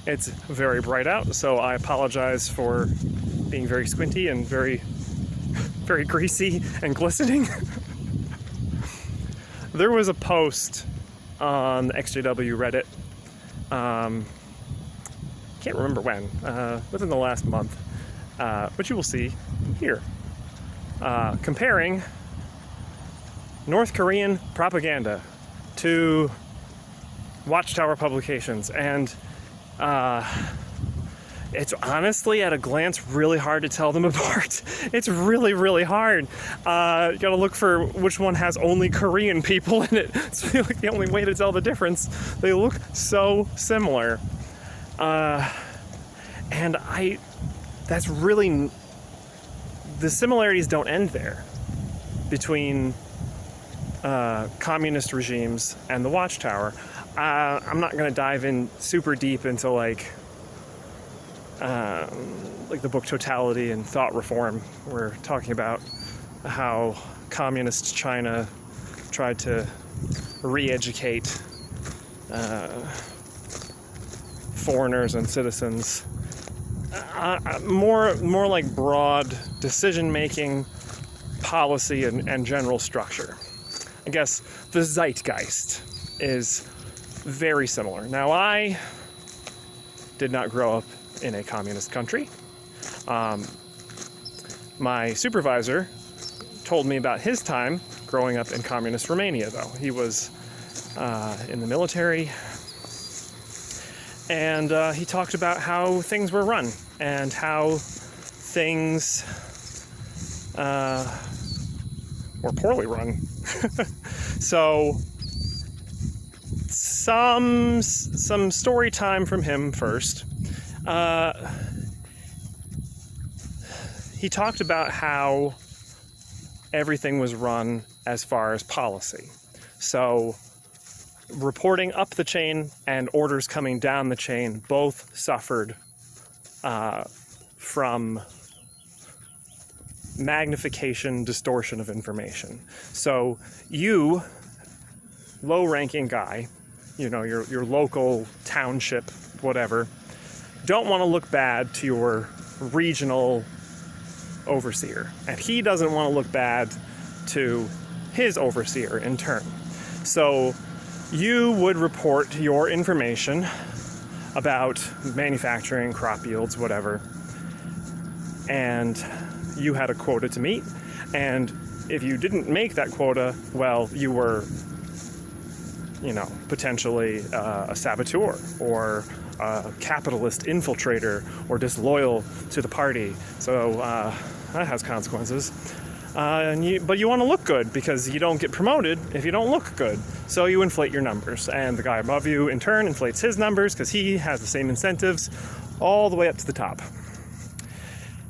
It's very bright out, so I apologize for being very squinty and very, very greasy and glistening. There was a post on the XJW Reddit, can't remember when, within the last month, but you will see here, comparing North Korean propaganda to Watchtower publications, and it's honestly, at a glance, really hard to tell them apart. It's really, really hard. You gotta look for which one has only Korean people in it. It's like the only way to tell the difference. They look so similar. And that's really, the similarities don't end there between communist regimes and the Watchtower. I'm not going to dive in super deep into like the book Totality and Thought Reform. We're talking about how communist China tried to re-educate foreigners and citizens. More like broad decision-making, policy, and general structure. I guess the zeitgeist is very similar. Now, I did not grow up in a communist country. My supervisor told me about his time growing up in communist Romania, though. He was in the military, and he talked about how things were run and how things were poorly run. So some story time from him first. He talked about how everything was run as far as policy. So reporting up the chain and orders coming down the chain both suffered from magnification, distortion of information. So you, low-ranking guy, you know, your local township, whatever, don't want to look bad to your regional overseer. And he doesn't want to look bad to his overseer in turn. So you would report your information about manufacturing, crop yields, whatever, and you had a quota to meet, and if you didn't make that quota, well, you were, you know, potentially a saboteur or a capitalist infiltrator or disloyal to the party. So that has consequences. But you want to look good because you don't get promoted if you don't look good. So you inflate your numbers, and the guy above you in turn inflates his numbers because he has the same incentives all the way up to the top.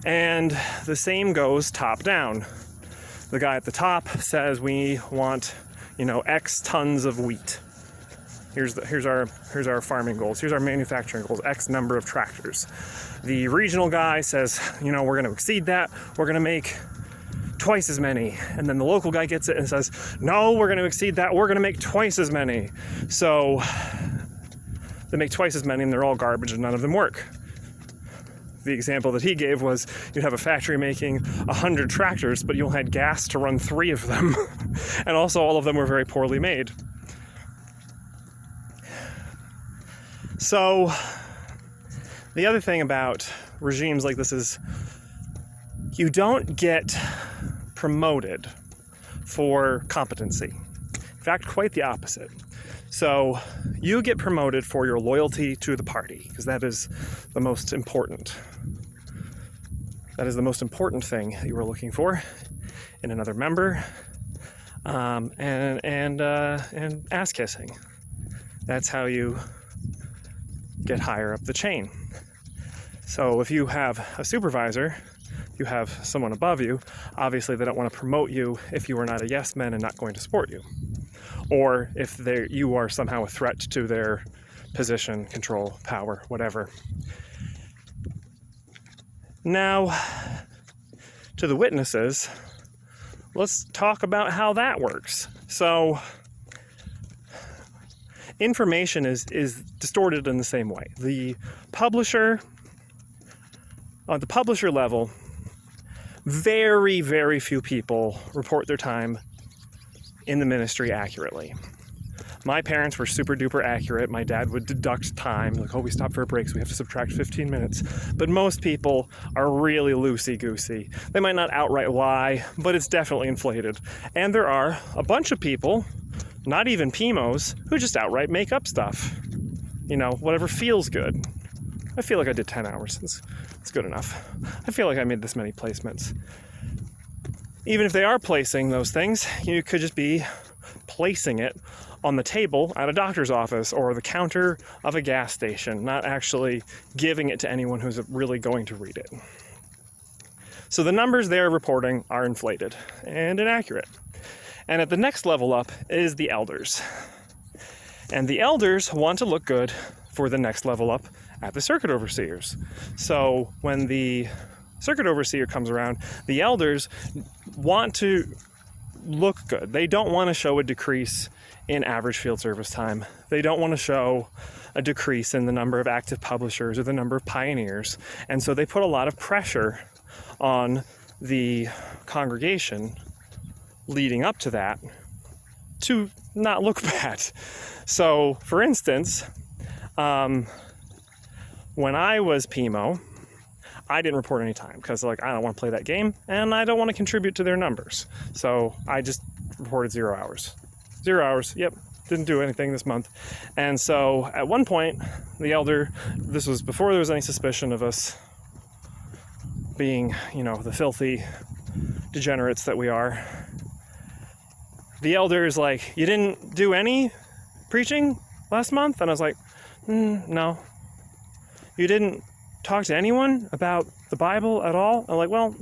And the same goes top down. The guy at the top says we want, you know, X tons of wheat. Here's our farming goals. Here's our manufacturing goals. X number of tractors. The regional guy says, you know, we're going to exceed that. We're going to make twice as many. And then the local guy gets it and says, no, we're going to exceed that. We're going to make twice as many. So they make twice as many, and they're all garbage, and none of them work. The example that he gave was you'd have a factory making 100 tractors, but you only had gas to run 3 of them. And also all of them were very poorly made. So the other thing about regimes like this is you don't get promoted for competency. In fact, quite the opposite. So you get promoted for your loyalty to the party, because that is the most important. That is the most important thing you were looking for in another member, and ass kissing. That's how you get higher up the chain. So if you have a supervisor, you have someone above you, obviously they don't want to promote you if you are not a yes man and not going to support you. Or if you are somehow a threat to their position, control, power, whatever. Now, to the witnesses, let's talk about how that works. So, information is distorted in the same way. The publisher, on the publisher level, very, very few people report their time in the ministry accurately. My parents were super duper accurate. My dad would deduct time, like, oh, we stopped for a break, so we have to subtract 15 minutes. But most people are really loosey-goosey. They might not outright lie, but it's definitely inflated. And there are a bunch of people, not even PMOs, who just outright make up stuff. You know, whatever feels good. I feel like I did 10 hours. It's good enough. I feel like I made this many placements. Even if they are placing those things, you could just be placing it on the table at a doctor's office or the counter of a gas station, not actually giving it to anyone who's really going to read it. So the numbers they're reporting are inflated and inaccurate. And at the next level up is the elders. And the elders want to look good for the next level up at the circuit overseers. So when the circuit overseer comes around, the elders want to look good. They don't want to show a decrease in average field service time. They don't want to show a decrease in the number of active publishers or the number of pioneers. And so they put a lot of pressure on the congregation leading up to that to not look bad. So, for instance, when I was PMO, I didn't report any time because, like, I don't want to play that game and I don't want to contribute to their numbers. So I just reported 0 hours. 0 hours, yep, didn't do anything this month. And so at one point, the elder, this was before there was any suspicion of us being, you know, the filthy degenerates that we are. The elder is like, you didn't do any preaching last month? And I was like, no. You didn't talk to anyone about the Bible at all? I'm like, well,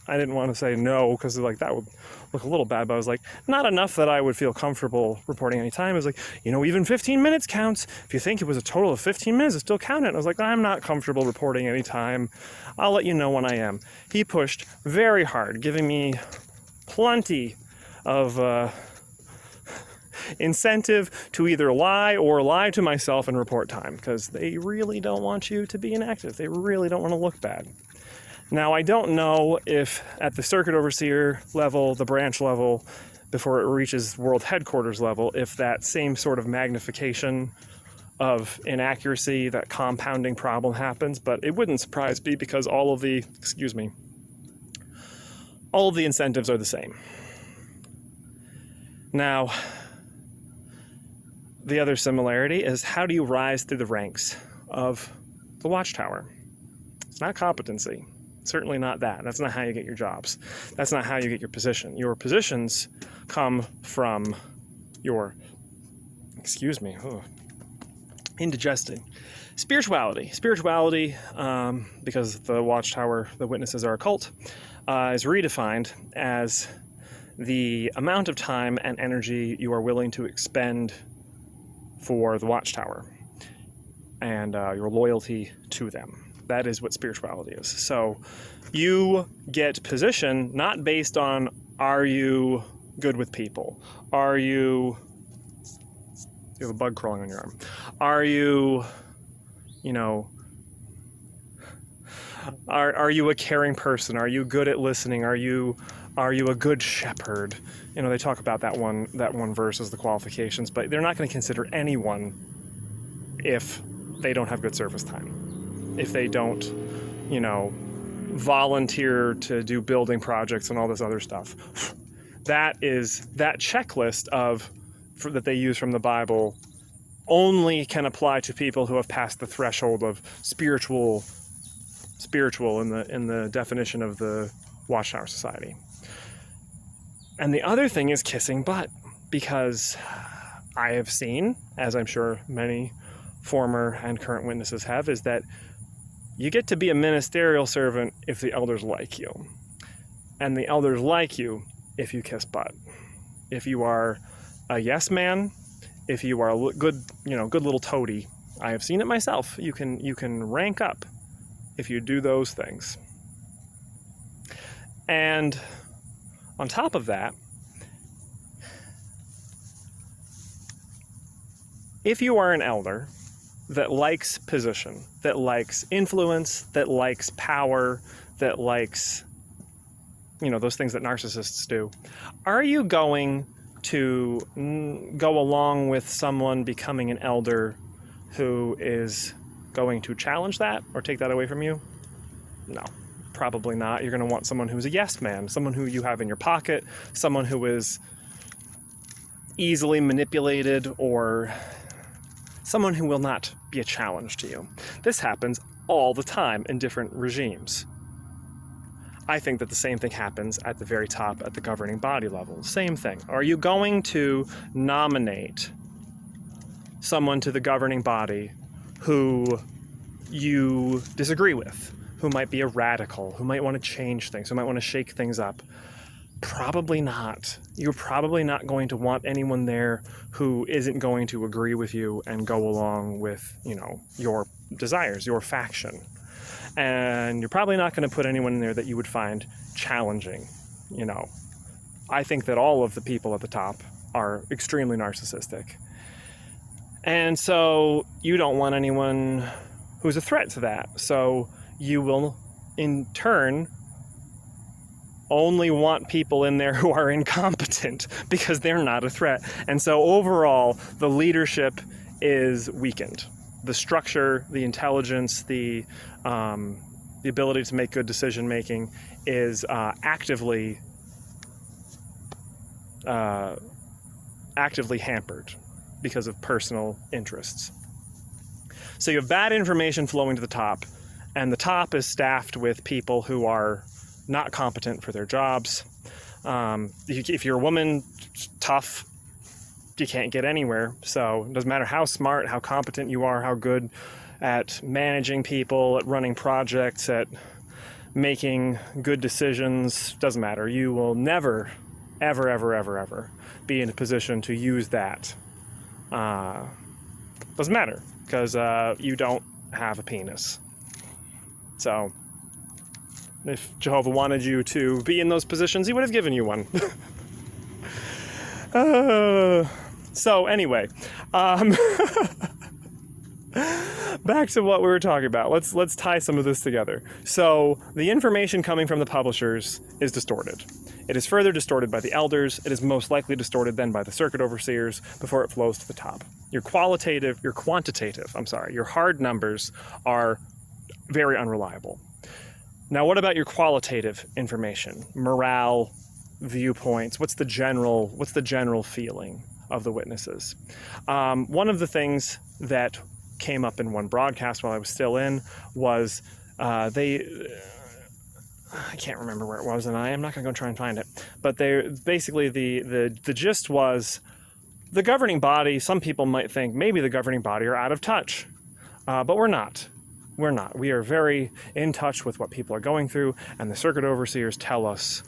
I didn't want to say no because like that would look a little bad, but I was like, not enough that I would feel comfortable reporting any time. I was like, you know, even 15 minutes counts. If you think it was a total of 15 minutes, it still counted. And I was like, I'm not comfortable reporting any time. I'll let you know when I am. He pushed very hard, giving me plenty of incentive to either lie or lie to myself and report time because they really don't want you to be inactive. They really don't want to look bad. Now, I don't know if at the circuit overseer level, the branch level, before it reaches world headquarters level, if that same sort of magnification of inaccuracy, that compounding problem happens, but it wouldn't surprise me because all of the incentives are the same. Now, the other similarity is how do you rise through the ranks of the Watchtower? It's not competency. Certainly not that. That's not how you get your jobs. That's not how you get your position. Your positions come from your, indigesting. Spirituality. Because the Watchtower, the witnesses are a cult, is redefined as the amount of time and energy you are willing to expend for the Watchtower and your loyalty to them. That is what spirituality is. So you get position not based on are you good with people? You have a bug crawling on your arm. Are you a caring person? Are you good at listening? Are you a good shepherd? You know, they talk about that one verse as the qualifications, but they're not going to consider anyone if they don't have good service time. If they don't, volunteer to do building projects and all this other stuff. That checklist that they use from the Bible only can apply to people who have passed the threshold of spiritual in the definition of the Watchtower Society. And the other thing is kissing butt, because I have seen, as I'm sure many former and current witnesses have, is that you get to be a ministerial servant if the elders like you. And the elders like you if you kiss butt. If you are a yes man, if you are a good little toady, I have seen it myself. You can rank up if you do those things. And on top of that, if you are an elder that likes position, that likes influence, that likes power, that likes, those things that narcissists do, are you going to go along with someone becoming an elder who is going to challenge that or take that away from you? No, probably not. You're going to want someone who's a yes man, someone who you have in your pocket, someone who is easily manipulated, or someone who will not be a challenge to you. This happens all the time in different regimes. I think that the same thing happens at the very top, at the governing body level. Same thing. Are you going to nominate someone to the governing body who you disagree with, who might be a radical, who might want to change things, who might want to shake things up? Probably not. You're probably not going to want anyone there who isn't going to agree with you and go along with, your desires, your faction. And you're probably not going to put anyone in there that you would find challenging. I think that all of the people at the top are extremely narcissistic. And so you don't want anyone who's a threat to that. So you will, in turn, only want people in there who are incompetent because they're not a threat. And so overall, the leadership is weakened. The structure, the intelligence, the ability to make good decision making is actively hampered because of personal interests. So you have bad information flowing to the top, and the top is staffed with people who are not competent for their jobs. If you're a woman, tough, you can't get anywhere. So it doesn't matter how smart, how competent you are, how good at managing people, at running projects, at making good decisions, doesn't matter. You will never, ever, ever, ever, ever be in a position to use that. Doesn't matter, because you don't have a penis. So if Jehovah wanted you to be in those positions, he would have given you one. So anyway, back to what we were talking about. Let's tie some of this together. So the information coming from the publishers is distorted. It is further distorted by the elders. It is most likely distorted then by the circuit overseers before it flows to the top. Your hard numbers are very unreliable. Now, what about your qualitative information? Morale, viewpoints, what's the general feeling of the witnesses? One of the things that came up in one broadcast while I was still in was I can't remember where it was, and I am not going to go try and find it. But the gist was the governing body. Some people might think maybe the governing body are out of touch, but we're not. We're not. We are very in touch with what people are going through, and the circuit overseers tell us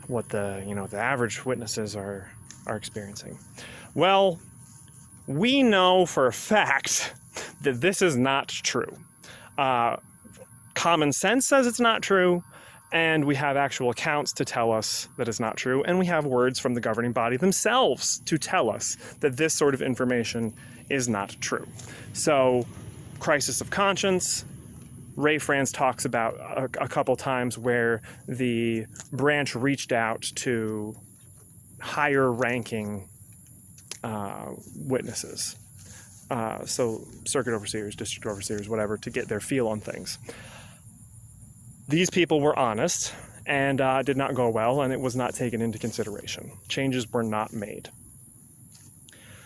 what the average witnesses are experiencing. Well, we know for a fact that this is not true. Common sense says it's not true, and we have actual accounts to tell us that it's not true, and we have words from the governing body themselves to tell us that this sort of information is not true. So, crisis of conscience, Ray Franz talks about a couple times where the branch reached out to higher ranking witnesses. So circuit overseers, district overseers, whatever, to get their feel on things. These people were honest and did not go well, and it was not taken into consideration. Changes were not made.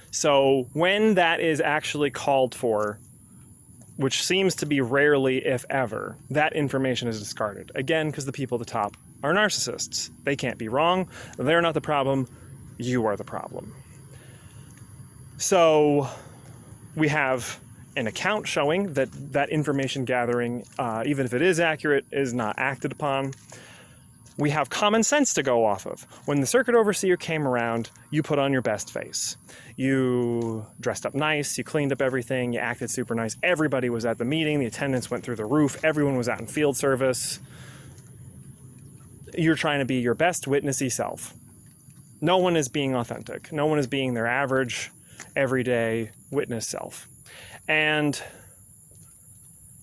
So when that is actually called for, which seems to be rarely, if ever, that information is discarded. Again, because the people at the top are narcissists. They can't be wrong. They're not the problem. You are the problem. So we have an account showing that that information gathering, even if it is accurate, is not acted upon. We have common sense to go off of. When the circuit overseer came around, you put on your best face. You dressed up nice, you cleaned up everything, you acted super nice. Everybody was at the meeting, the attendance went through the roof, everyone was out in field service. You're trying to be your best witnessy self. No one is being authentic. No one is being their average everyday witness self. And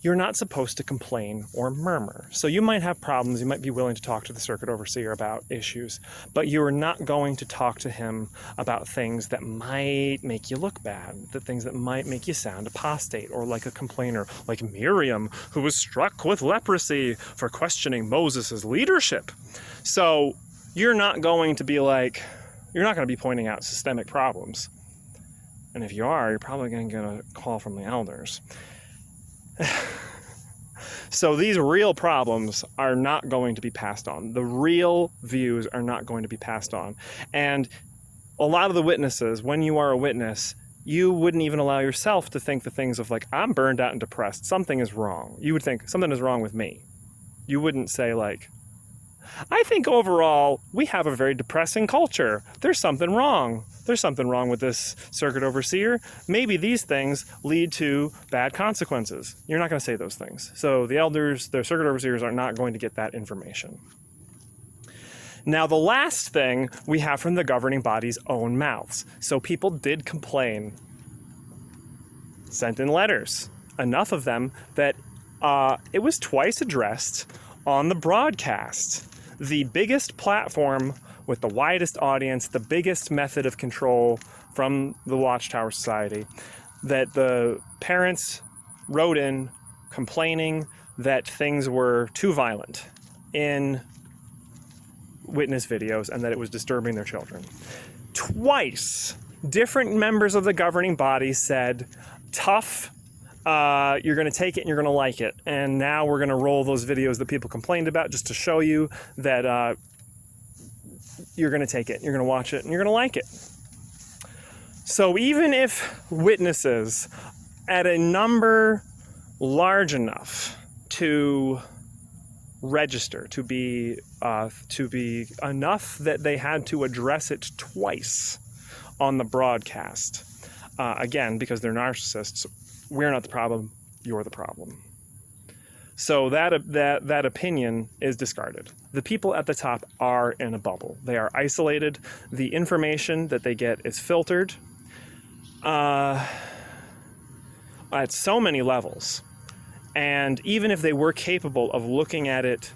you're not supposed to complain or murmur. So you might have problems, you might be willing to talk to the circuit overseer about issues, but you are not going to talk to him about things that might make you look bad, the things that might make you sound apostate or like a complainer, like Miriam, who was struck with leprosy for questioning Moses' leadership. So you're not going to be pointing out systemic problems. And if you are, you're probably going to get a call from the elders. So these real problems are not going to be passed on. The real views are not going to be passed on. And a lot of the witnesses, when you are a witness, you wouldn't even allow yourself to think the things of like, I'm burned out and depressed, something is wrong. You would think something is wrong with me. You wouldn't say like, I think overall we have a very depressing culture. There's something wrong. There's something wrong with this circuit overseer. Maybe these things lead to bad consequences. You're not going to say those things. So the elders, the circuit overseers are not going to get that information. Now, the last thing we have from the governing body's own mouths. So people did complain, sent in letters, enough of them that it was twice addressed on the broadcast. The biggest platform with the widest audience, the biggest method of control from the Watchtower Society, that the parents wrote in complaining that things were too violent in witness videos and that it was disturbing their children. Twice, different members of the governing body said, tough, you're going to take it and you're going to like it. And now we're going to roll those videos that people complained about just to show you that you're going to take it, you're going to watch it, and you're going to like it. So even if witnesses at a number large enough to register, to be enough that they had to address it twice on the broadcast, again, because they're narcissists, we're not the problem, you're the problem. So that opinion is discarded. The people at the top are in a bubble. They are isolated. The information that they get is filtered at so many levels. And even if they were capable of looking at it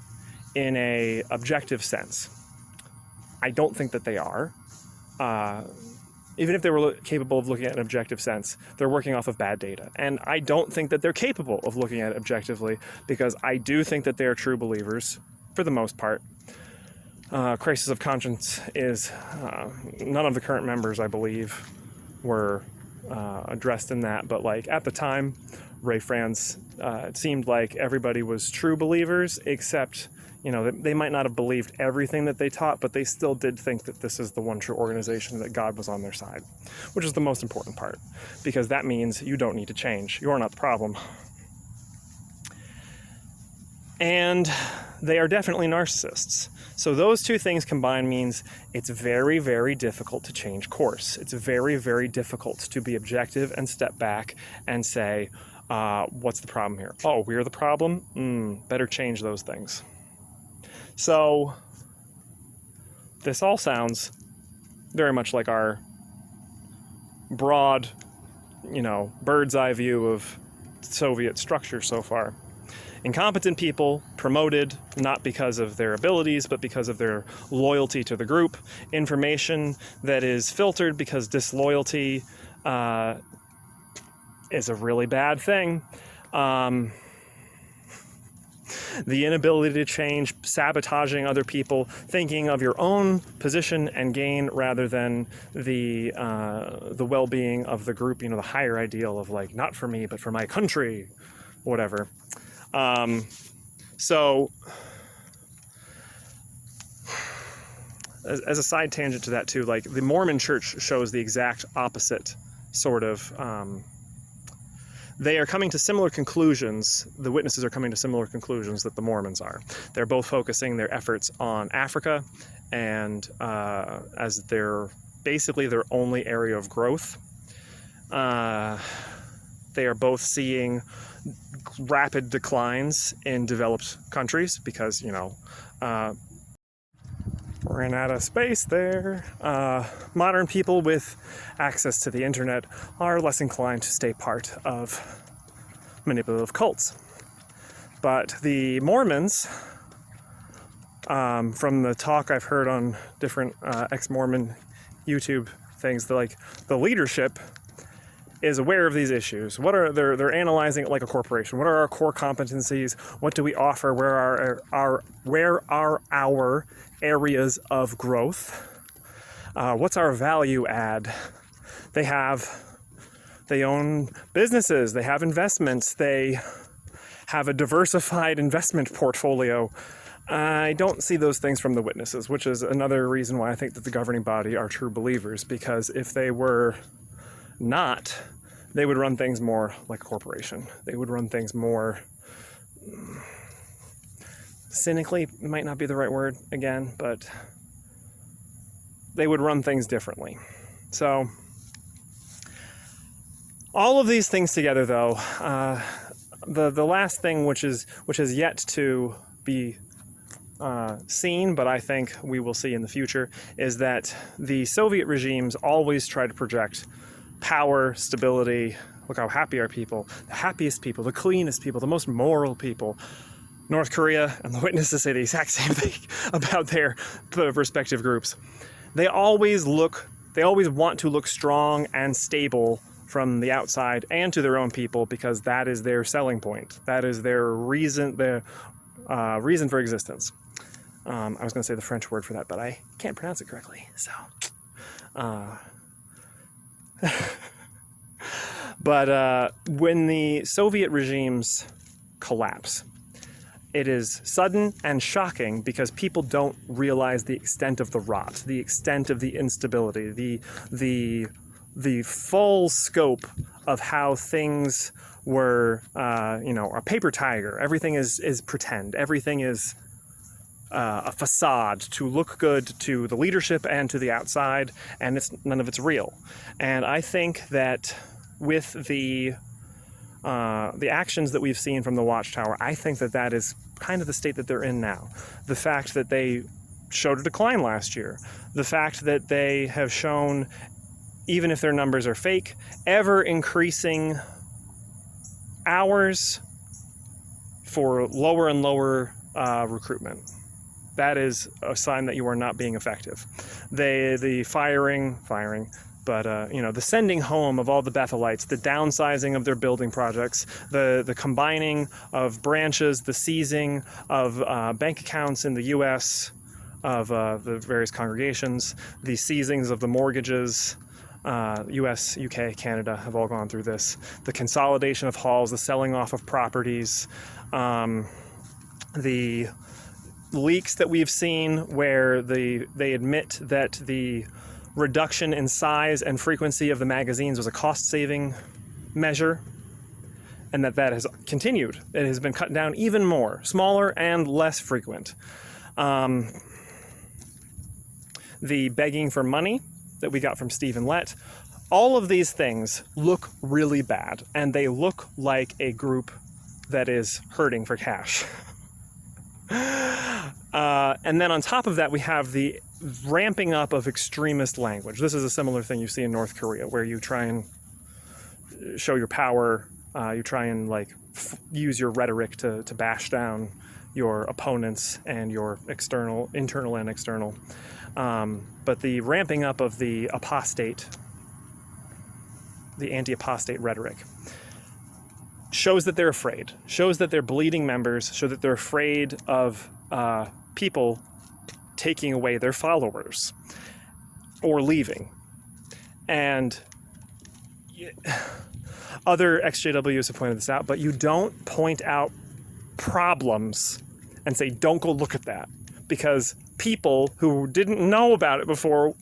in an objective sense, I don't think that they are. Even if they were capable of looking at an objective sense, they're working off of bad data. And I don't think that they're capable of looking at it objectively, because I do think that they are true believers, for the most part. Crisis of conscience is, none of the current members, I believe, were addressed in that. But like at the time, Ray Franz, it seemed like everybody was true believers, except, you know, they might not have believed everything that they taught, but they still did think that this is the one true organization, that God was on their side, which is the most important part, because that means you don't need to change. You're not the problem. And they are definitely narcissists. So those two things combined means it's very, very difficult to change course. It's very, very difficult to be objective and step back and say, what's the problem here? Oh, we're the problem? Better change those things. So this all sounds very much like our broad, bird's eye view of Soviet structure so far. Incompetent people promoted not because of their abilities, but because of their loyalty to the group. Information that is filtered because disloyalty is a really bad thing. The inability to change, sabotaging other people, thinking of your own position and gain rather than the well-being of the group, the higher ideal of like, not for me, but for my country, whatever. So as a side tangent to that too, like the Mormon church shows the exact opposite sort of, they are coming to similar conclusions. The witnesses are coming to similar conclusions that the Mormons are. They're both focusing their efforts on Africa and as basically their only area of growth. They are both seeing rapid declines in developed countries because, for Ran out of space there. Modern people with access to the internet are less inclined to stay part of manipulative cults. But the Mormons, from the talk I've heard on different ex-Mormon YouTube things, the leadership is aware of these issues. They're analyzing it like a corporation. What are our core competencies? What do we offer? Where are our areas of growth? What's our value add? They own businesses. They have investments. They have a diversified investment portfolio. I don't see those things from the witnesses, which is another reason why I think that the governing body are true believers, because if they were not, they would run things more like a corporation. They would run things more cynically, might not be the right word again, but they would run things differently. So all of these things together, though, the last thing which has yet to be seen, but I think we will see in the future, is that the Soviet regimes always try to project power, stability. Look how happy our people, the happiest people, the cleanest people, the most moral people. North Korea and the witnesses say the exact same thing about their respective groups. They always want to look strong and stable from the outside and to their own people, because that is their selling point. That is their reason for existence. I was going to say the French word for that, but I can't pronounce it correctly. So, but when the Soviet regimes collapse, it is sudden and shocking because people don't realize the extent of the rot, the extent of the instability, the full scope of how things were, a paper tiger. Everything is pretend. Everything is a facade to look good to the leadership and to the outside, and none of it's real. And I think that with the actions that we've seen from the Watchtower, I think that is kind of the state that they're in now. The fact that they showed a decline last year, the fact that they have shown, even if their numbers are fake, ever increasing hours for lower and lower recruitment. That is a sign that you are not being effective. The firing, but the sending home of all the Bethelites, the downsizing of their building projects, the combining of branches, the seizing of bank accounts in the U.S. of the various congregations, the seizings of the mortgages. U.S., UK, Canada have all gone through this. The consolidation of halls, the selling off of properties, the leaks that we've seen where they admit that the reduction in size and frequency of the magazines was a cost-saving measure, and that has continued. It has been cut down even more, smaller and less frequent. The begging for money that we got from Stephen Lett, all of these things look really bad, and they look like a group that is hurting for cash. And then on top of that, we have the ramping up of extremist language. This is a similar thing you see in North Korea, where you try and show your power, you try and use your rhetoric to bash down your opponents and your internal and external. But the ramping up of the anti-apostate rhetoric shows that they're afraid, shows that they're bleeding members, show that they're afraid of people taking away their followers or leaving. And other XJWs have pointed this out, but you don't point out problems and say, don't go look at that, because people who didn't know about it before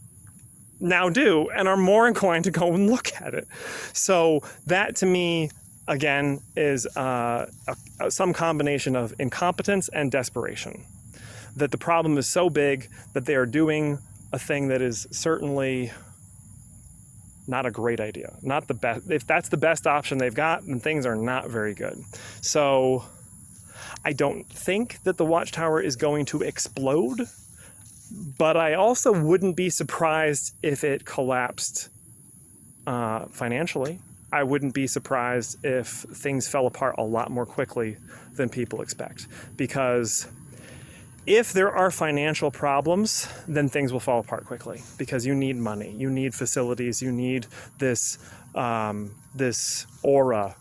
now do and are more inclined to go and look at it. So that, to me, again, is some combination of incompetence and desperation. That the problem is so big that they are doing a thing that is certainly not a great idea. Not the best. If that's the best option they've got, then things are not very good. So I don't think that the Watchtower is going to explode. But I also wouldn't be surprised if it collapsed financially. I wouldn't be surprised if things fell apart a lot more quickly than people expect. Because if there are financial problems, then things will fall apart quickly. Because you need money, you need facilities, you need this this aura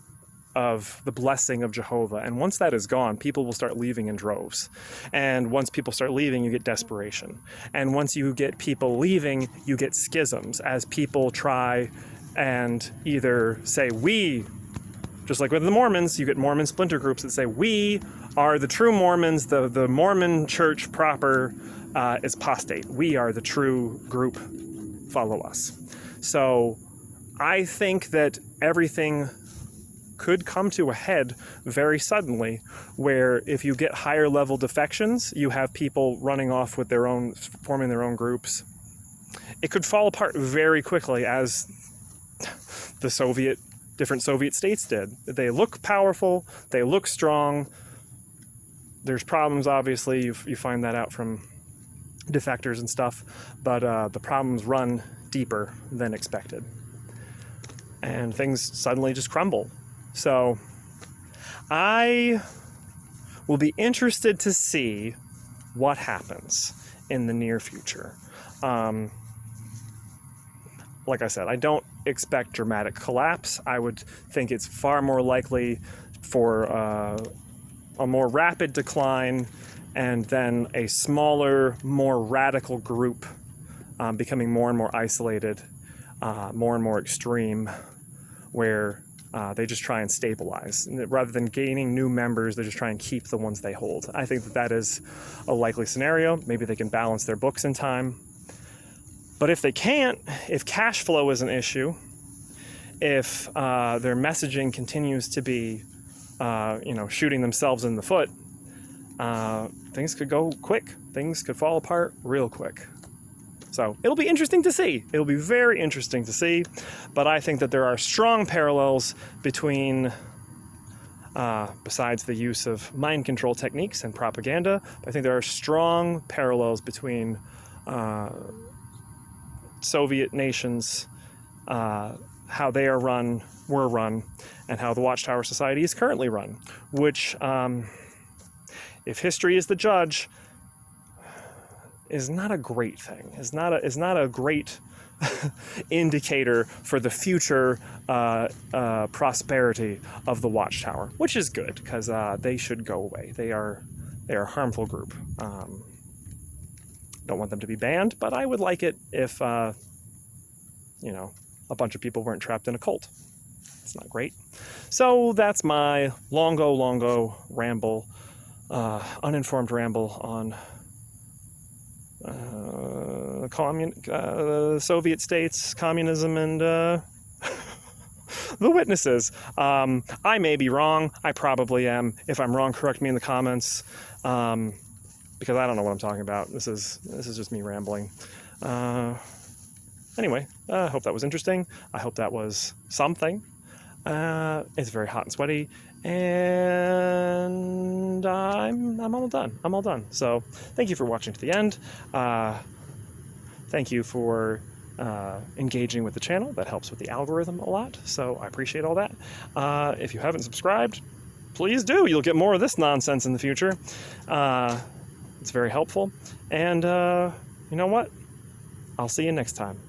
of the blessing of Jehovah. And once that is gone, people will start leaving in droves. And once people start leaving, you get desperation. And once you get people leaving, you get schisms as people try and either say, we, just like with the Mormons, you get Mormon splinter groups that say, we are the true Mormons, the Mormon church proper is apostate. We are the true group, follow us. So I think that everything could come to a head very suddenly, where if you get higher level defections, you have people running off with their own, forming their own groups. It could fall apart very quickly, as the different Soviet states did. They look powerful, they look strong. There's problems, obviously, you find that out from defectors and stuff, but the problems run deeper than expected. And things suddenly just crumble. So I will be interested to see what happens in the near future. Like I said, I don't expect dramatic collapse. I would think it's far more likely for a more rapid decline, and then a smaller, more radical group becoming more and more isolated, more and more extreme, where they just try and stabilize. Rather than gaining new members, they just try and keep the ones they hold. I think that is a likely scenario. Maybe they can balance their books in time. But if they can't, if cash flow is an issue, if their messaging continues to be, shooting themselves in the foot, things could go quick. Things could fall apart real quick. So it'll be interesting to see. It'll be very interesting to see. But I think that there are strong parallels between, besides the use of mind control techniques and propaganda, I think there are strong parallels between Soviet nations, how they are run, were run, and how the Watchtower Society is currently run, which, if history is the judge, is not a great thing, is not a great indicator for the future prosperity of the Watchtower, which is good, because they should go away. They are a harmful group. Don't want them to be banned, but I would like it if a bunch of people weren't trapped in a cult. It's not great. So that's my longo ramble, uninformed ramble on Soviet states, communism, and the witnesses. I may be wrong. I probably am. If I'm wrong, correct me in the comments, because I don't know what I'm talking about. This is just me rambling. Anyway, I hope that was interesting. I hope that was something. It's very hot and sweaty, and I'm all done. I'm all done. So thank you for watching to the end. Thank you for engaging with the channel. That helps with the algorithm a lot, so I appreciate all that. If you haven't subscribed, please do. You'll get more of this nonsense in the future. It's very helpful. And you know what? I'll see you next time.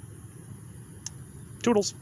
Toodles.